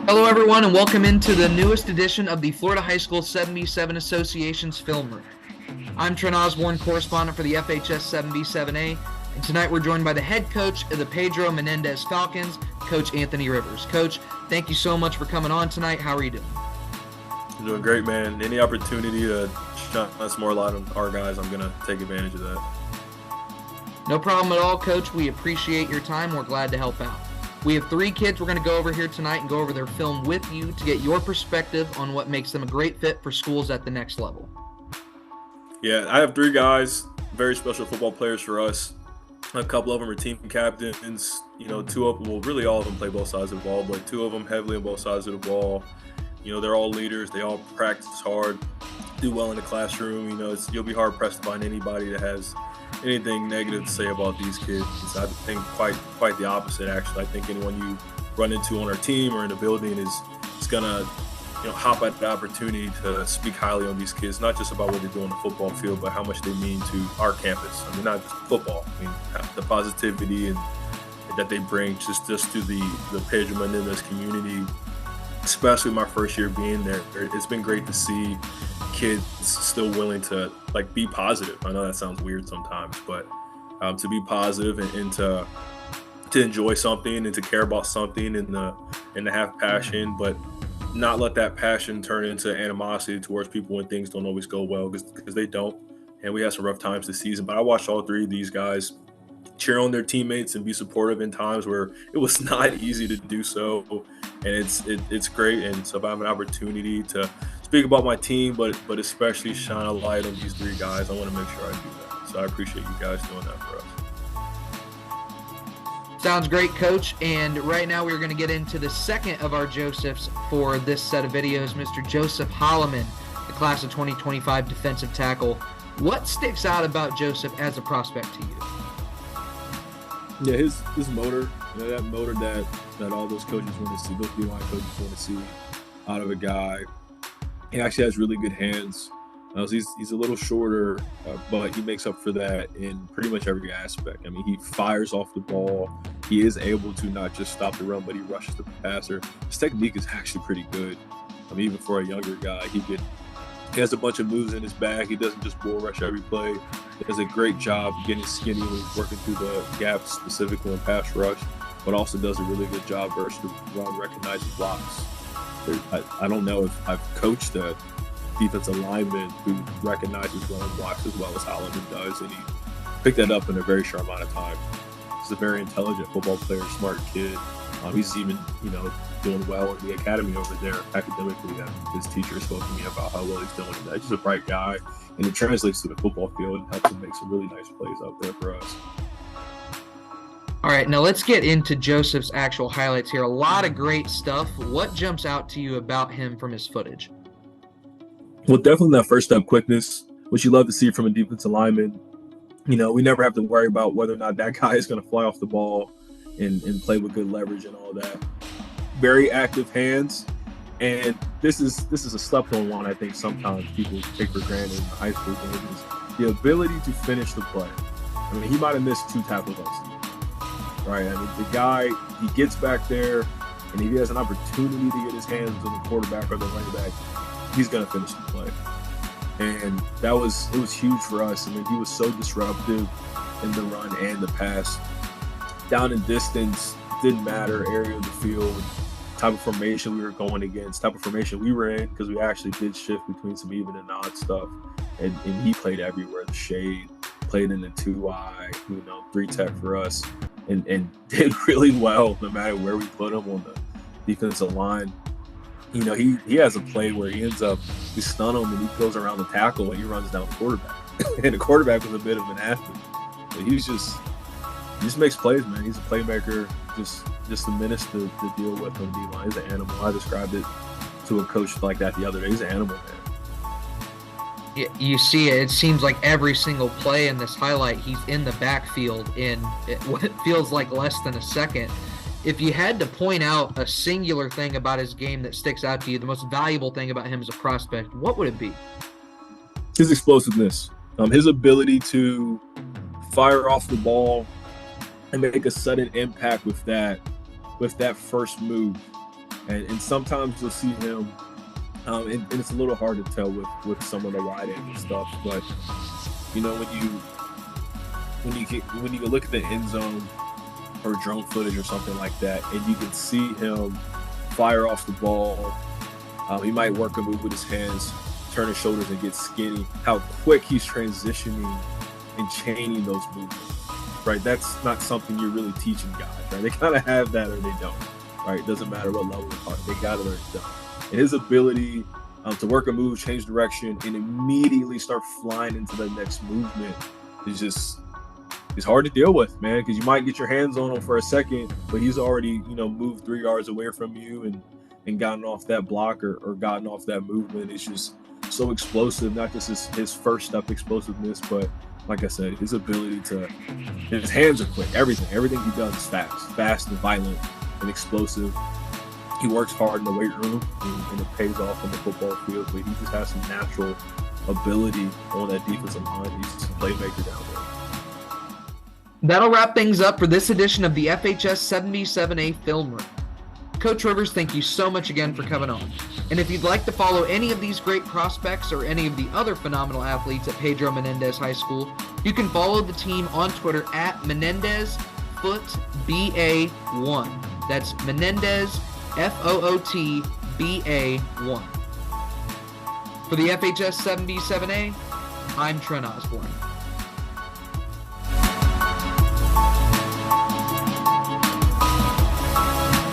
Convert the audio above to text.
Hello, everyone, and welcome into the newest edition of the Florida High School 77 Association's Film Room. I'm Trent Osborne, correspondent for the FHS 7B7A, and tonight we're joined by the head coach of the Pedro Menendez Falcons, Coach Anthony Rivers. Coach, thank you so much for coming on tonight. How are you doing? I'm doing great, man. Any opportunity to shine some more light on our guys, I'm going to take advantage of that. No problem at all, Coach. We appreciate your time. We're glad to help out. We have three kids we're going to go over here tonight and go over their film with you to get your perspective on what makes them a great fit for schools at the next level. Yeah, I have three guys, very special football players for us. A couple of them are team captains. You know, two of them, well, really all of them play both sides of the ball, but two of them heavily on both sides of the ball. You know, they're all leaders. They all practice hard, do well in the classroom. You know, you'll be hard-pressed to find anybody that has anything negative to say about these kids. I think quite the opposite, actually. I think anyone you run into on our team or in the building is gonna, hop at the opportunity to speak highly on these kids, not just about what they do on the football field, but how much they mean to our campus. I mean, not just football. I mean, the positivity and that they bring just to the Pedro Menendez community, especially my first year being there. It's been great to see kids still willing to be positive. I know that sounds weird sometimes, but to be positive and to enjoy something and to care about something and to have passion, but not let that passion turn into animosity towards people when things don't always go well, because they don't. And we had some rough times this season, but I watched all three of these guys cheer on their teammates and be supportive in times where it was not easy to do so. And it's great. And so if I have an opportunity to speak about my team, but especially shine a light on these three guys, I want to make sure I do that. So I appreciate you guys doing that for us. Sounds great, Coach. And right now we're going to get into the second of our Josephs for this set of videos, Mr. Joseph Holliman, the class of 2025 defensive tackle. What sticks out about Joseph as a prospect to you? Yeah, his motor, that motor that all those coaches want to see, those D-line coaches want to see out of a guy. He actually has really good hands. He's a little shorter, but he makes up for that in pretty much every aspect. I mean, he fires off the ball. He is able to not just stop the run, but he rushes the passer. His technique is actually pretty good. I mean, even for a younger guy, he has a bunch of moves in his bag. He doesn't just bull rush every play. He does a great job getting skinny when he's working through the gaps, specifically in pass rush, but also does a really good job versus the run recognizing blocks. I don't know if I've coached a defensive lineman who recognizes run blocks as well as Holliman does, and he picked that up in a very short amount of time. He's a very intelligent football player, smart kid. He's even, doing well in the academy over there academically. His teacher spoke to me about how well he's doing. He's just a bright guy, and it translates to the football field and helps him make some really nice plays out there for us. All right, now let's get into Joseph's actual highlights here. A lot of great stuff. What jumps out to you about him from his footage? Well, definitely that first step quickness, which you love to see from a defensive lineman. We never have to worry about whether or not that guy is going to fly off the ball and play with good leverage and all that. Very active hands, and this is a slept-on one. I think sometimes people take for granted in the high school games, the ability to finish the play. I mean, he might have missed 2 tackles on season, right? I mean, the guy, he gets back there, and if he has an opportunity to get his hands on the quarterback or the running back, he's going to finish the play. And it was huge for us. I mean, he was so disruptive in the run and the pass. Down in distance, didn't matter, area of the field, type of formation we were going against, type of formation we were in, because we actually did shift between some even and odd stuff. And he played everywhere. The shade, played in the 2-eye, 3-tech for us, and did really well no matter where we put him on the defensive line. He has a play where he ends up, we stun him and he goes around the tackle and he runs down the quarterback. And the quarterback was a bit of an athlete. But he just makes plays, man. He's a playmaker, just a menace to deal with on the D-line. He's an animal. I described it to a coach like that the other day. He's an animal, man. You see it. It seems like every single play in this highlight, he's in the backfield in what it feels like less than a second. If you had to point out a singular thing about his game that sticks out to you, the most valuable thing about him as a prospect, what would it be? His explosiveness, his ability to fire off the ball and make a sudden impact with that first move. And sometimes you'll see him, and it's a little hard to tell with some of the wide angle stuff, but you know, when you look at the end zone or drone footage or something like that, and you can see him fire off the ball, he might work a move with his hands, turn his shoulders and get skinny, how quick he's transitioning and chaining those movements, right? That's not something you're really teaching guys, right? They kind of have that or they don't, right? It doesn't matter what level they're on. They got to learn it. And his ability to work a move, change direction, and immediately start flying into the next movement is just, it's hard to deal with, man, because you might get your hands on him for a second, but he's already, you know, moved 3 yards away from you and gotten off that block or gotten off that movement. It's just so explosive, not just his first step explosiveness, but like I said, his ability to, his hands are quick. Everything he does is fast and violent and explosive. He works hard in the weight room and it pays off on the football field, but he just has some natural ability on that defensive line. He's just a playmaker down there. That'll wrap things up for this edition of the FHS 7v7A Film Room. Coach Rivers, thank you so much again for coming on. And if you'd like to follow any of these great prospects or any of the other phenomenal athletes at Pedro Menendez High School, you can follow the team on Twitter at Menendez Foot BA1. That's Menendez FOOT BA1. For the FHS 7v7A, I'm Trent Osborne.